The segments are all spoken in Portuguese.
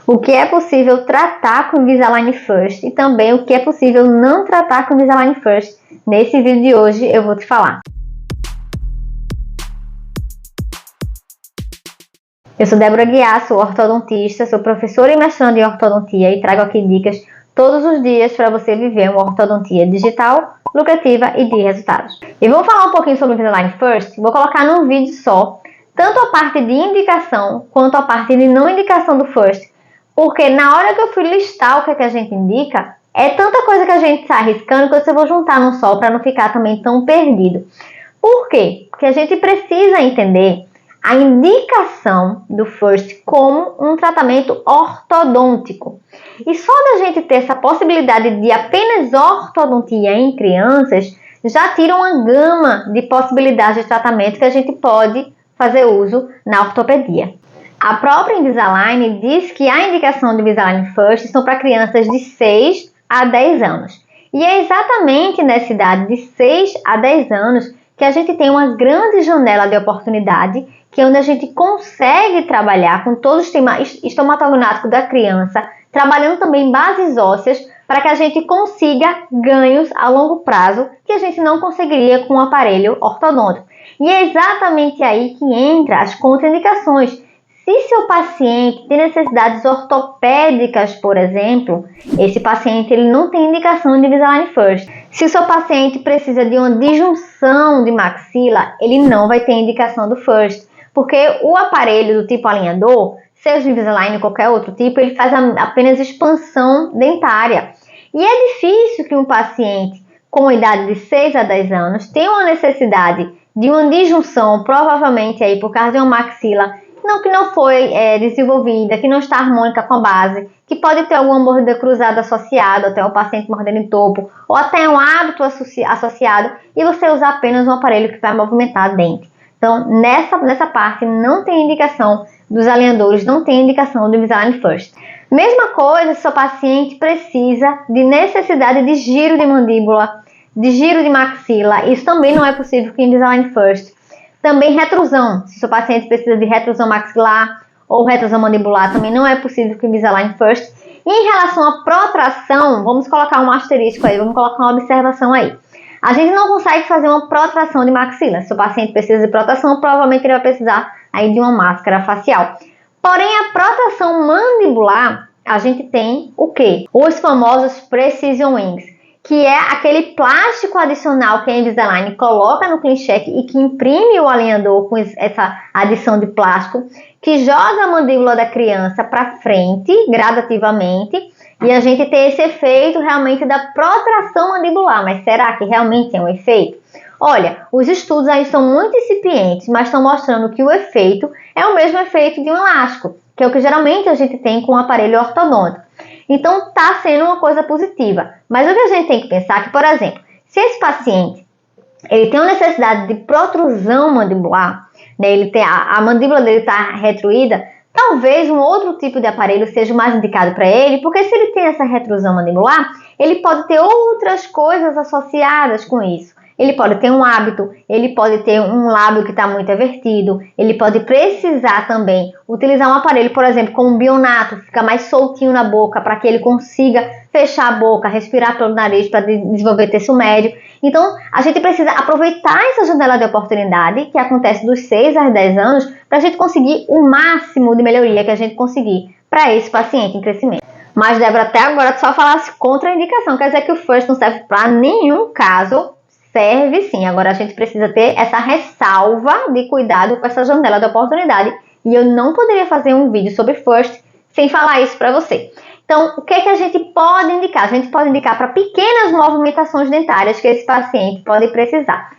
o que é possível tratar com Invisalign First e também o que é possível não tratar com Invisalign First. Nesse vídeo de hoje eu vou te falar. Eu sou Débora Guiar, sou ortodontista, sou professora e mestranda em ortodontia e trago aqui dicas todos os dias para você viver uma ortodontia digital, lucrativa e de resultados. E vamos falar um pouquinho sobre o Invisalign First. Vou colocar num vídeo só, tanto a parte de indicação quanto a parte de não indicação do First, porque na hora que eu fui listar o que a gente indica, é tanta coisa que a gente está arriscando que eu vou juntar num só para não ficar também tão perdido. Por quê? Porque a gente precisa entender a indicação do First como um tratamento ortodôntico. E só da gente ter essa possibilidade de apenas ortodontia em crianças, já tira uma gama de possibilidades de tratamento que a gente pode fazer uso na ortopedia. A própria Invisalign diz que a indicação do Invisalign First são para crianças de 6 a 10 anos. E é exatamente nessa idade de 6 a 10 anos que a gente tem uma grande janela de oportunidade, que é onde a gente consegue trabalhar com todo o sistema estomatognático da criança, trabalhando também bases ósseas, para que a gente consiga ganhos a longo prazo que a gente não conseguiria com o aparelho ortodôntico. E é exatamente aí que entra as contraindicações. Se seu paciente tem necessidades ortopédicas, por exemplo, esse paciente ele não tem indicação de Invisalign First. Se o seu paciente precisa de uma disjunção de maxila, ele não vai ter indicação do First, porque o aparelho do tipo alinhador, seja Invisalign ou qualquer outro tipo, ele faz apenas expansão dentária. E é difícil que um paciente com idade de 6 a 10 anos tenha uma necessidade de uma disjunção, provavelmente aí por causa de uma maxila que não foi desenvolvida, que não está harmônica com a base, que pode ter alguma mordida cruzada associada, até o paciente mordendo em topo, ou até um hábito associado, e você usar apenas um aparelho que vai movimentar a dente. Então, nessa parte, não tem indicação dos alinhadores, não tem indicação do Invisalign First. Mesma coisa se o paciente precisa de necessidade de giro de mandíbula, de giro de maxila, isso também não é possível com Invisalign First. Também retrusão, se o seu paciente precisa de retrusão maxilar ou retrusão mandibular, também não é possível com Invisalign First. E em relação à protração, vamos colocar um asterisco aí, vamos colocar uma observação aí. A gente não consegue fazer uma protração de maxila. Se o paciente precisa de protração, provavelmente ele vai precisar aí de uma máscara facial. Porém, a protração mandibular, a gente tem o quê? Os famosos Precision Wings, que é aquele plástico adicional que a Invisalign coloca no CleanCheck e que imprime o alinhador com essa adição de plástico, que joga a mandíbula da criança para frente, gradativamente, e a gente tem esse efeito realmente da protração mandibular. Mas será que realmente é um efeito? Olha, os estudos aí são muito incipientes, mas estão mostrando que o efeito é o mesmo efeito de um elástico, que é o que geralmente a gente tem com o aparelho ortodôntico. Então, está sendo uma coisa positiva. Mas o que a gente tem que pensar é que, por exemplo, se esse paciente ele tem uma necessidade de protrusão mandibular, né, a mandíbula dele está retruída, talvez um outro tipo de aparelho seja mais indicado para ele, porque se ele tem essa retrusão mandibular, ele pode ter outras coisas associadas com isso. Ele pode ter um hábito, ele pode ter um lábio que está muito evertido, ele pode precisar também utilizar um aparelho, por exemplo, como um bionato, fica mais soltinho na boca para que ele consiga fechar a boca, respirar pelo nariz para desenvolver terço médio. Então, a gente precisa aproveitar essa janela de oportunidade que acontece dos 6 aos 10 anos para a gente conseguir o máximo de melhoria que a gente conseguir para esse paciente em crescimento. Mas, Débora, até agora tu só falasse contraindicação, quer dizer que o First não serve para nenhum caso. Serve sim, agora a gente precisa ter essa ressalva de cuidado com essa janela de oportunidade e eu não poderia fazer um vídeo sobre First sem falar isso para você. Então, o que a gente pode indicar? A gente pode indicar para pequenas movimentações dentárias que esse paciente pode precisar.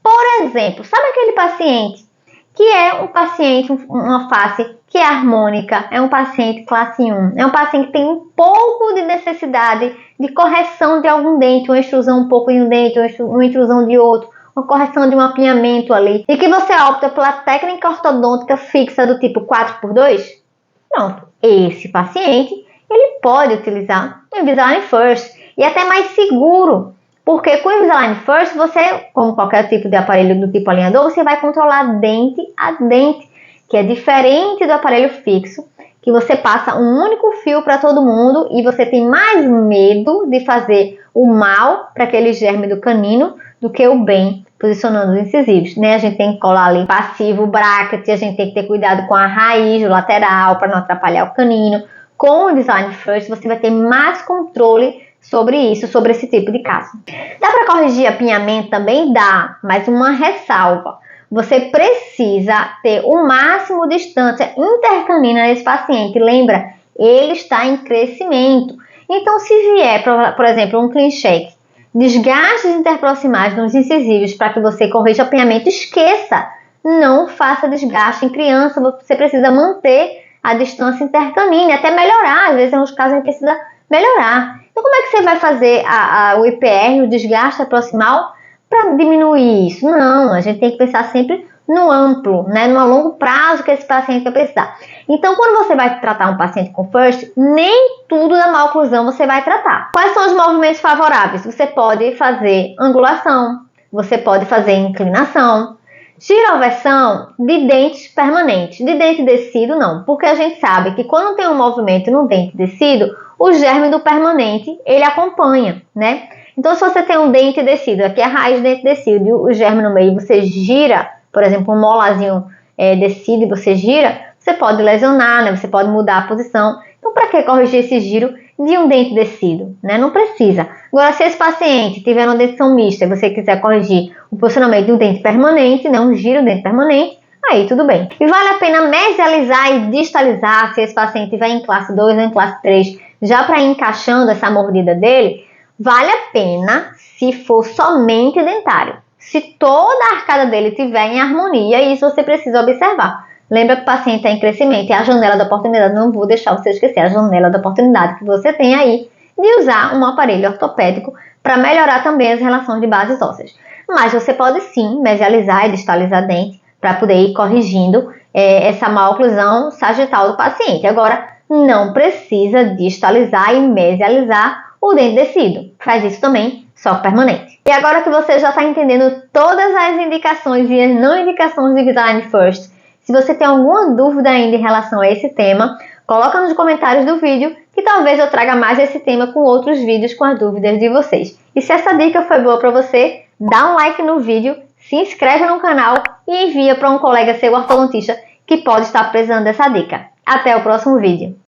Por exemplo, sabe aquele paciente que é um paciente, uma face que é harmônica, é um paciente classe 1, é um paciente que tem um pouco de necessidade de correção de algum dente, uma extrusão um pouco de um dente, uma intrusão de outro, uma correção de um apinhamento ali, e que você opta pela técnica ortodôntica fixa do tipo 4x2, pronto, esse paciente, ele pode utilizar o Invisalign First, e até mais seguro, porque com o Invisalign First, você, como qualquer tipo de aparelho do tipo alinhador, você vai controlar dente a dente, que é diferente do aparelho fixo, que você passa um único fio para todo mundo e você tem mais medo de fazer o mal para aquele germe do canino do que o bem, posicionando os incisivos, né? A gente tem que colar ali passivo, bracket, a gente tem que ter cuidado com a raiz, o lateral, para não atrapalhar o canino. Com o Design First, você vai ter mais controle sobre isso, sobre esse tipo de caso. Dá para corrigir apinhamento? Também dá, mas uma ressalva. Você precisa ter o máximo de distância intercanina nesse paciente. Lembra, ele está em crescimento. Então, se vier, por exemplo, um clean shake, desgastes interproximais nos incisivos para que você corrija o apinhamento, esqueça. Não faça desgaste em criança, você precisa manter a distância intercanina, até melhorar. Às vezes, em alguns casos, a gente precisa melhorar. Então, como é que você vai fazer o IPR, o desgaste proximal, para diminuir isso? Não, a gente tem que pensar sempre no amplo, né? No longo prazo que esse paciente vai precisar. Então, quando você vai tratar um paciente com FIRST, nem tudo da maloclusão você vai tratar. Quais são os movimentos favoráveis? Você pode fazer angulação, você pode fazer inclinação, giroversão de dentes permanentes. De dente descido, não, porque a gente sabe que quando tem um movimento no dente descido, o germe do permanente, ele acompanha, né? Então, se você tem um dente descido, aqui é a raiz do dente descido e o germe no meio, você gira, por exemplo, um molarzinho descido e você gira, você pode lesionar, né? Você pode mudar a posição. Então, para que corrigir esse giro de um dente descido, né? Não precisa. Agora, se esse paciente tiver uma dentição mista e você quiser corrigir o posicionamento de um dente permanente, né? Um giro do dente permanente, aí tudo bem. E vale a pena mesializar e distalizar se esse paciente vai em classe 2 ou em classe 3, já para ir encaixando essa mordida dele. Vale a pena se for somente dentário. Se toda a arcada dele estiver em harmonia, isso você precisa observar. Lembra que o paciente está em crescimento e a janela da oportunidade, não vou deixar você esquecer a janela da oportunidade que você tem aí de usar um aparelho ortopédico para melhorar também as relações de bases ósseas. Mas você pode sim mesializar e distalizar dente para poder ir corrigindo essa maloclusão sagital do paciente. Agora, não precisa distalizar e mesializar o dente descido. Faz isso também, só permanente. E agora que você já está entendendo todas as indicações e as não indicações de Design First, se você tem alguma dúvida ainda em relação a esse tema, coloca nos comentários do vídeo que talvez eu traga mais esse tema com outros vídeos com as dúvidas de vocês. E se essa dica foi boa para você, dá um like no vídeo, se inscreve no canal e envia para um colega seu ortodontista que pode estar precisando dessa dica. Até o próximo vídeo.